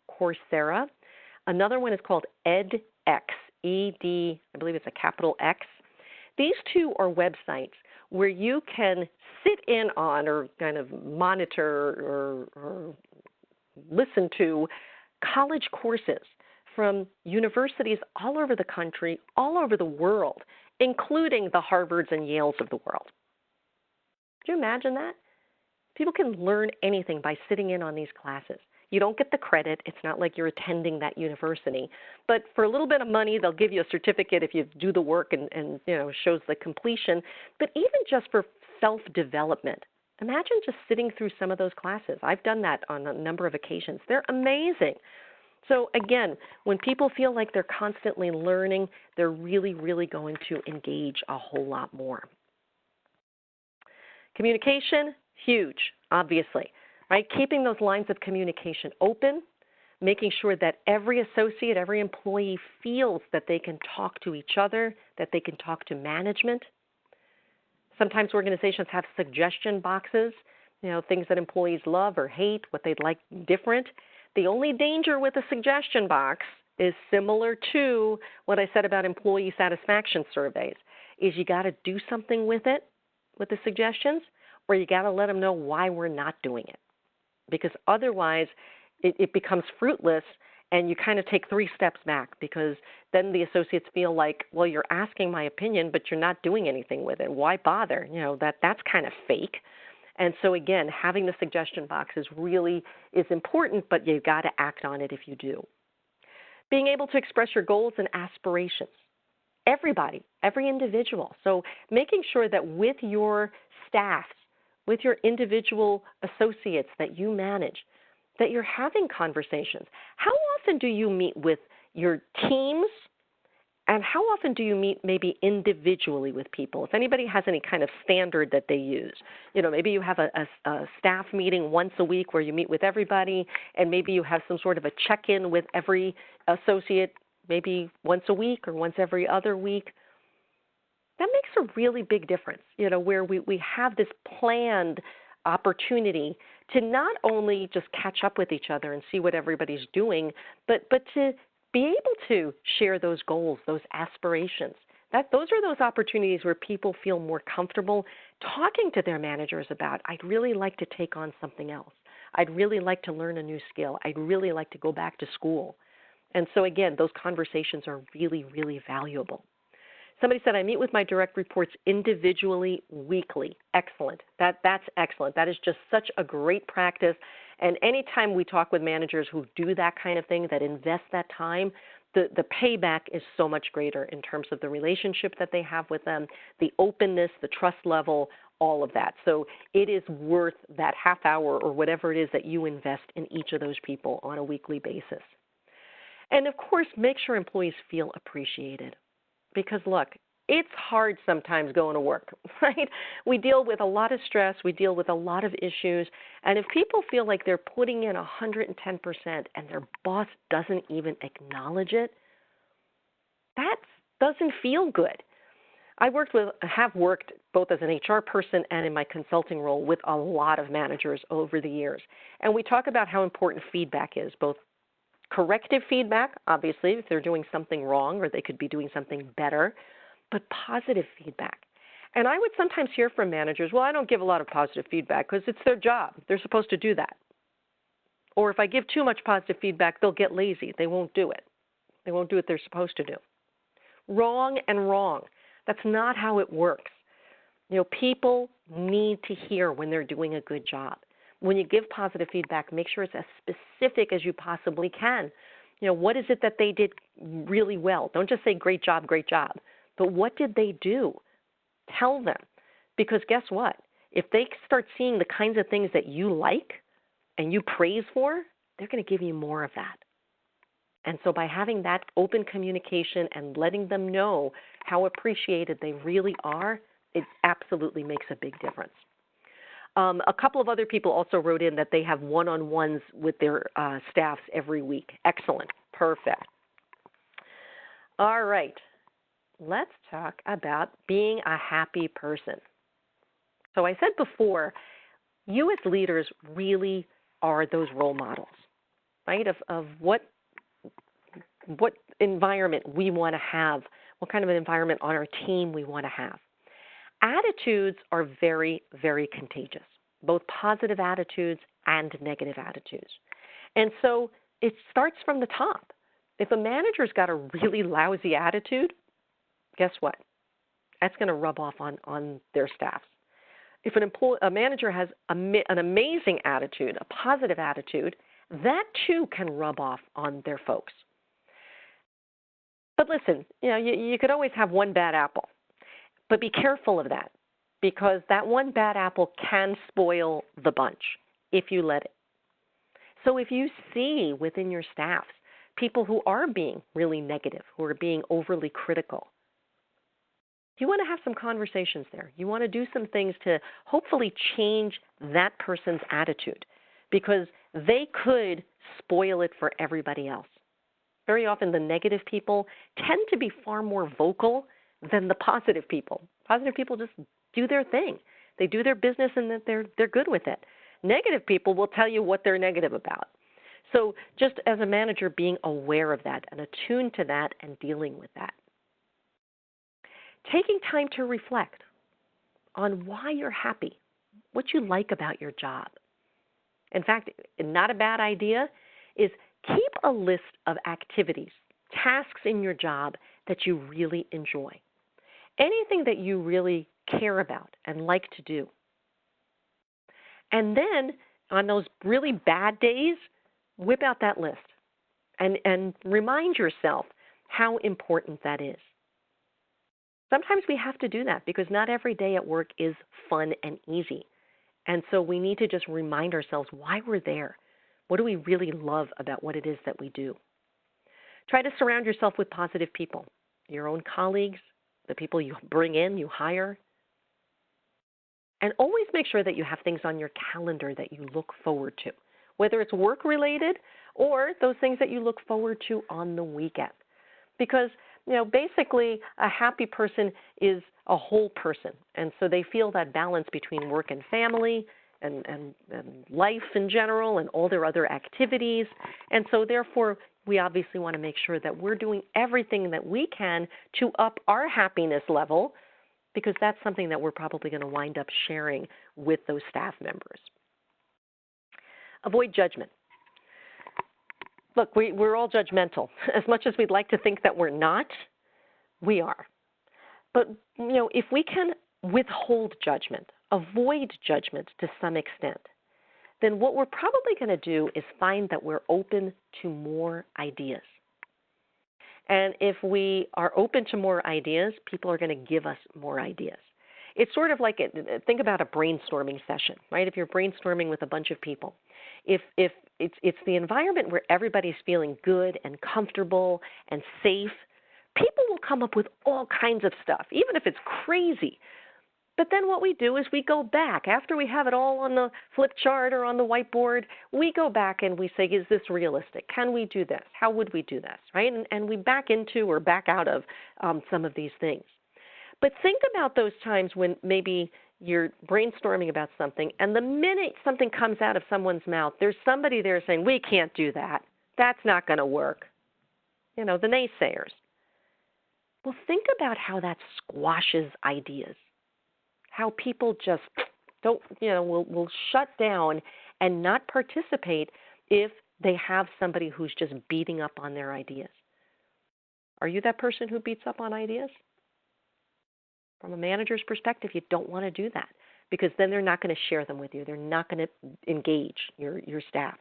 Coursera. Another one is called edX, ED, I believe it's a capital X. These two are websites where you can sit in on or kind of monitor or listen to college courses from universities all over the country, all over the world, including the Harvards and Yales of the world. Can you imagine that? People can learn anything by sitting in on these classes. You don't get the credit. It's not like you're attending that university. But for a little bit of money, they'll give you a certificate if you do the work and shows the completion. But even just for self-development, imagine just sitting through some of those classes. I've done that on a number of occasions. They're amazing. So again, when people feel like they're constantly learning, they're really, really going to engage a whole lot more. Communication, huge, obviously. right? Keeping those lines of communication open, making sure that every associate, every employee feels that they can talk to each other, that they can talk to management. Sometimes organizations have suggestion boxes, things that employees love or hate, what they'd like different. The only danger with a suggestion box is similar to what I said about employee satisfaction surveys, is you got to do something with it, with the suggestions, or you got to let them know why we're not doing it. Because otherwise, it becomes fruitless, and you kind of take 3 steps back, because then the associates feel like, well, you're asking my opinion, but you're not doing anything with it. Why bother? That's kind of fake. And so again, having the suggestion box is important, but you've got to act on it if you do. Being able to express your goals and aspirations. Everybody, every individual. So making sure that with your staff, with your individual associates that you manage, that you're having conversations. How often do you meet with your teams, and how often do you meet maybe individually with people? If anybody has any kind of standard that they use, maybe you have a staff meeting once a week where you meet with everybody, and maybe you have some sort of a check-in with every associate maybe once a week or once every other week. That makes a really big difference, where we have this planned opportunity to not only just catch up with each other and see what everybody's doing, but to be able to share those goals, those aspirations. Those are those opportunities where people feel more comfortable talking to their managers about, I'd really like to take on something else. I'd really like to learn a new skill. I'd really like to go back to school. And so again, those conversations are really, really valuable. Somebody said, I meet with my direct reports individually weekly. Excellent. That's excellent. That is just such a great practice. And anytime we talk with managers who do that kind of thing, that invest that time, the payback is so much greater in terms of the relationship that they have with them, the openness, the trust level, all of that. So it is worth that half hour or whatever it is that you invest in each of those people on a weekly basis. And of course, make sure employees feel appreciated. Because look, it's hard sometimes going to work, right? We deal with a lot of stress, we deal with a lot of issues, and if people feel like they're putting in 110% and their boss doesn't even acknowledge it, that doesn't feel good. Have worked both as an HR person and in my consulting role with a lot of managers over the years, and we talk about how important feedback is, both corrective feedback, obviously, if they're doing something wrong or they could be doing something better, but positive feedback. And I would sometimes hear from managers, well, I don't give a lot of positive feedback because it's their job. They're supposed to do that. Or if I give too much positive feedback, they'll get lazy. They won't do it. They won't do what they're supposed to do. Wrong and wrong. That's not how it works. People need to hear when they're doing a good job. When you give positive feedback, make sure it's as specific as you possibly can. What is it that they did really well? Don't just say, great job, but what did they do? Tell them. Because guess what? If they start seeing the kinds of things that you like and you praise for, they're going to give you more of that. And so by having that open communication and letting them know how appreciated they really are, it absolutely makes a big difference. A couple of other people also wrote in that they have one-on-ones with their staffs every week. Excellent. Perfect. All right. Let's talk about being a happy person. So I said before, you as leaders really are those role models, right, of what environment we want to have, what kind of an environment on our team we want to have. Attitudes are very, very contagious, both positive attitudes and negative attitudes. And so it starts from the top. If a manager's got a really lousy attitude, guess what? That's going to rub off on their staffs. If a manager has an amazing attitude, a positive attitude, that too can rub off on their folks. But listen, you could always have one bad apple. But be careful of that, because that one bad apple can spoil the bunch if you let it. So if you see within your staffs people who are being really negative, who are being overly critical, you want to have some conversations there. You want to do some things to hopefully change that person's attitude, because they could spoil it for everybody else. Very often the negative people tend to be far more vocal than the positive people. Positive people just do their thing. They do their business and that they're good with it. Negative people will tell you what they're negative about. So just as a manager, being aware of that and attuned to that and dealing with that. Taking time to reflect on why you're happy, what you like about your job. In fact, not a bad idea is keep a list of activities, tasks in your job that you really enjoy. Anything that you really care about and like to do. And then on those really bad days, whip out that list and remind yourself how important that is. Sometimes we have to do that because not every day at work is fun and easy. And so we need to just remind ourselves why we're there. What do we really love about what it is that we do? Try to surround yourself with positive people, your own colleagues, the people you bring in, you hire. And always make sure that you have things on your calendar that you look forward to, whether it's work-related or those things that you look forward to on the weekend. Because, basically a happy person is a whole person. And so they feel that balance between work and family and life in general and all their other activities. And so therefore, we obviously want to make sure that we're doing everything that we can to up our happiness level, because that's something that we're probably going to wind up sharing with those staff members. Avoid judgment. Look, we're all judgmental. As much as we'd like to think that we're not, we are. But, if we can withhold judgment, avoid judgment to some extent, then what we're probably going to do is find that we're open to more ideas. And if we are open to more ideas, people are going to give us more ideas. It's sort of like, think about a brainstorming session, right? If you're brainstorming with a bunch of people, if it's the environment where everybody's feeling good and comfortable and safe, people will come up with all kinds of stuff, even if it's crazy. But then what we do is we go back. After we have it all on the flip chart or on the whiteboard, we go back and we say, is this realistic? Can we do this? How would we do this, right? And we back into or back out of some of these things. But think about those times when maybe you're brainstorming about something, and the minute something comes out of someone's mouth, there's somebody there saying, we can't do that. That's not going to work. The naysayers. Well, think about how that squashes ideas. How people just don't, will shut down and not participate if they have somebody who's just beating up on their ideas. Are you that person who beats up on ideas? From a manager's perspective, you don't want to do that because then they're not going to share them with you. They're not going to engage your staffs.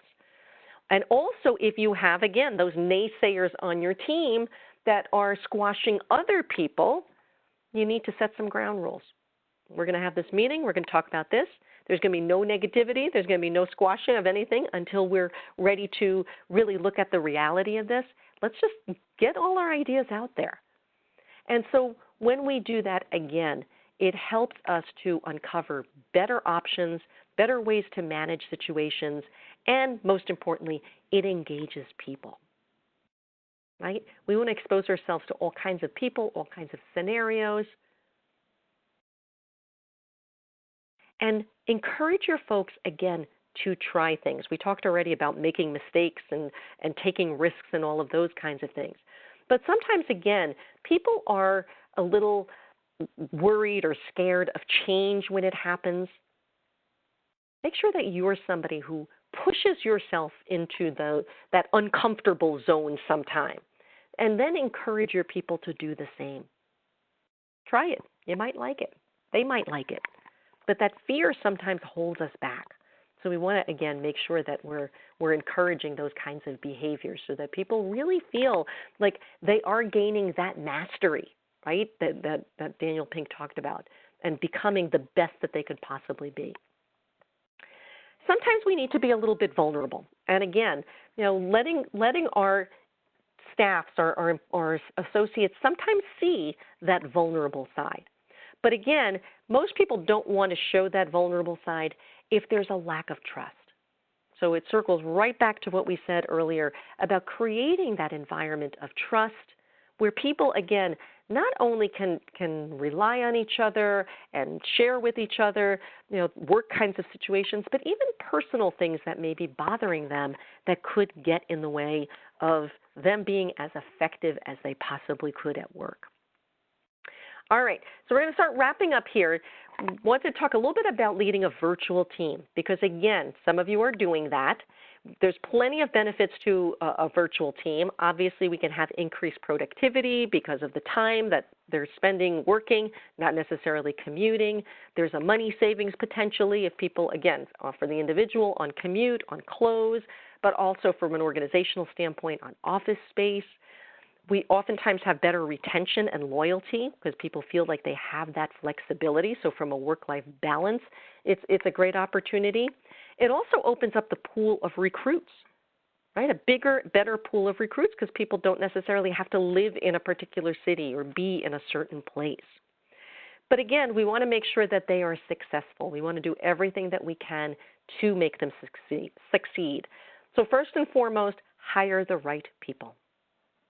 And also, if you have, again, those naysayers on your team that are squashing other people, you need to set some ground rules. We're going to have this meeting. We're going to talk about this. There's going to be no negativity. There's going to be no squashing of anything until we're ready to really look at the reality of this. Let's just get all our ideas out there. And so when we do that, again, it helps us to uncover better options, better ways to manage situations, and most importantly, it engages people. Right? We want to expose ourselves to all kinds of people, all kinds of scenarios. And encourage your folks, again, to try things. We talked already about making mistakes and taking risks and all of those kinds of things. But sometimes, again, people are a little worried or scared of change when it happens. Make sure that you're somebody who pushes yourself into that uncomfortable zone sometime. And then encourage your people to do the same. Try it. You might like it. They might like it. But that fear sometimes holds us back. So we want to, again, make sure that we're encouraging those kinds of behaviors so that people really feel like they are gaining that mastery, right, that Daniel Pink talked about, and becoming the best that they could possibly be. Sometimes we need to be a little bit vulnerable. And again, letting our staffs, our associates sometimes see that vulnerable side. But again, most people don't want to show that vulnerable side if there's a lack of trust. So it circles right back to what we said earlier about creating that environment of trust where people, again, not only can rely on each other and share with each other, work kinds of situations, but even personal things that may be bothering them that could get in the way of them being as effective as they possibly could at work. All right, so we're going to start wrapping up here. I want to talk a little bit about leading a virtual team because, again, some of you are doing that. There's plenty of benefits to a virtual team. Obviously, we can have increased productivity because of the time that they're spending working, not necessarily commuting. There's a money savings potentially if people, again, for the individual on commute, on clothes, but also from an organizational standpoint on office space. We oftentimes have better retention and loyalty because people feel like they have that flexibility. So from a work-life balance, it's a great opportunity. It also opens up the pool of recruits, right? A bigger, better pool of recruits because people don't necessarily have to live in a particular city or be in a certain place. But again, we want to make sure that they are successful. We want to do everything that we can to make them succeed. So first and foremost, hire the right people.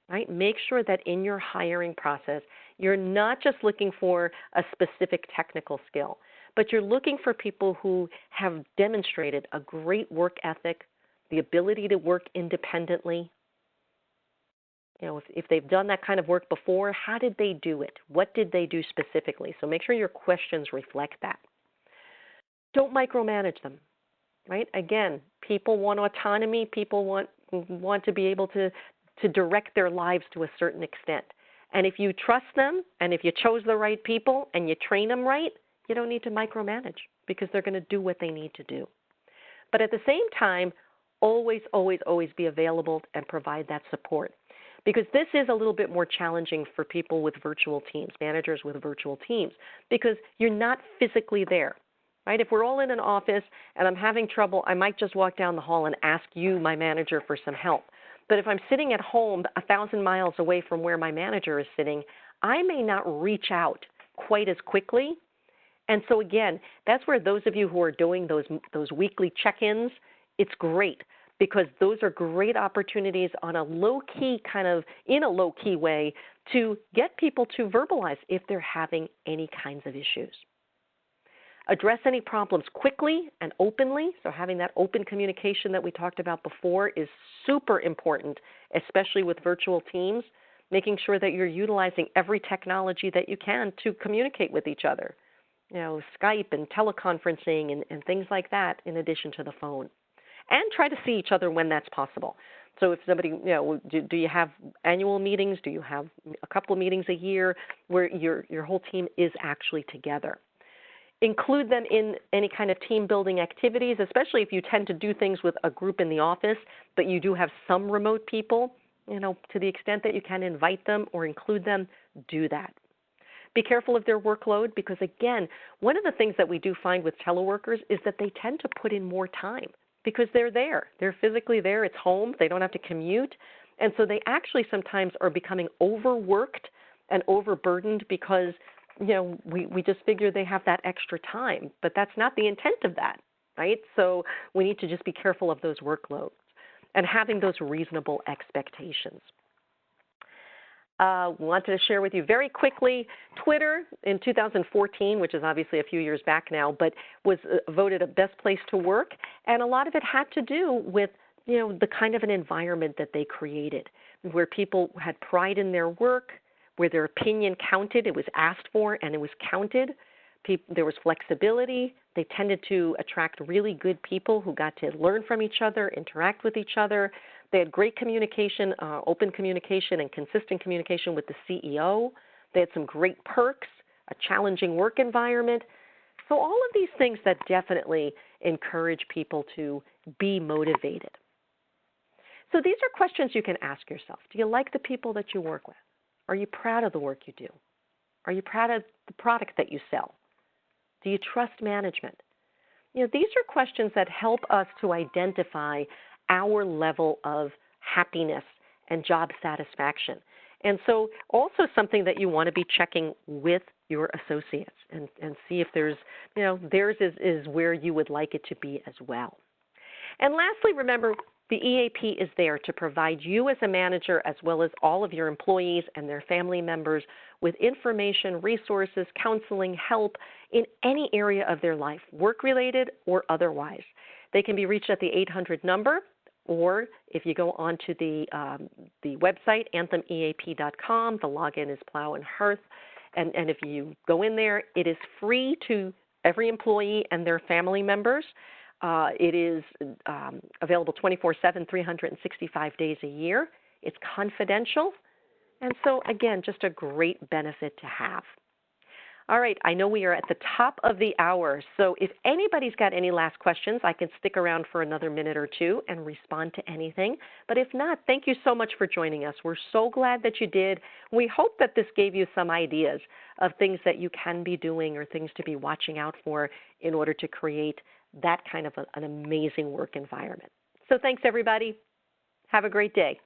Right? Make sure that in your hiring process, you're not just looking for a specific technical skill, but you're looking for people who have demonstrated a great work ethic, the ability to work independently. If they've done that kind of work before, how did they do it? What did they do specifically? So make sure your questions reflect that. Don't micromanage them. Right? Again, people want autonomy. People want to be able to direct their lives to a certain extent. And if you trust them and if you chose the right people and you train them right, you don't need to micromanage because they're going to do what they need to do. But at the same time, always, always, always be available and provide that support because this is a little bit more challenging for people with virtual teams, managers with virtual teams, because you're not physically there. Right? If we're all in an office and I'm having trouble, I might just walk down the hall and ask you, my manager, for some help. But if I'm sitting at home 1,000 miles away from where my manager is sitting, I may not reach out quite as quickly. And so again, that's where those of you who are doing those weekly check-ins, it's great because those are great opportunities on a low-key in a low-key way to get people to verbalize if they're having any kinds of issues. Address any problems quickly and openly. So having that open communication that we talked about before is super important, especially with virtual teams, making sure that you're utilizing every technology that you can to communicate with each other. Skype and teleconferencing and things like that in addition to the phone. And try to see each other when that's possible. So if somebody, do you have annual meetings? Do you have a couple of meetings a year where your whole team is actually together? Include them in any kind of team building activities, especially if you tend to do things with a group in the office, but you do have some remote people, to the extent that you can invite them or include them, do that. Be careful of their workload because, again, one of the things that we do find with teleworkers is that they tend to put in more time because they're there. They're physically there. It's home. They don't have to commute. And so they actually sometimes are becoming overworked and overburdened because we just figure they have that extra time, but that's not the intent of that, right? So we need to just be careful of those workloads and having those reasonable expectations. Wanted to share with you very quickly, Twitter in 2014, which is obviously a few years back now, but was voted a best place to work, and a lot of it had to do with the kind of an environment that they created, where people had pride in their work, where their opinion counted, it was asked for and it was counted. There was flexibility. They tended to attract really good people who got to learn from each other, interact with each other. They had great communication, open communication and consistent communication with the CEO. They had some great perks, a challenging work environment. So all of these things that definitely encourage people to be motivated. So these are questions you can ask yourself. Do you like the people that you work with? Are you proud of the work you do? Are you proud of the product that you sell? Do you trust management? These are questions that help us to identify our level of happiness and job satisfaction. And so also something that you want to be checking with your associates and see if there's, theirs is where you would like it to be as well. And lastly, remember, the EAP is there to provide you as a manager as well as all of your employees and their family members with information, resources, counseling, help in any area of their life, work-related or otherwise. They can be reached at the 800 number, or if you go onto the website, anthemeap.com, the login is Plow and Hearth, and if you go in there, it is free to every employee and their family members. It is available 24/7, 365 days a year. It's confidential, and so again, just a great benefit to have. All right, I know we are at the top of the hour, so if anybody's got any last questions, I can stick around for another minute or two and respond to anything. But if not, thank you so much for joining us. We're so glad that you did. We hope that this gave you some ideas of things that you can be doing or things to be watching out for in order to create that kind of an amazing work environment. So thanks, everybody. Have a great day.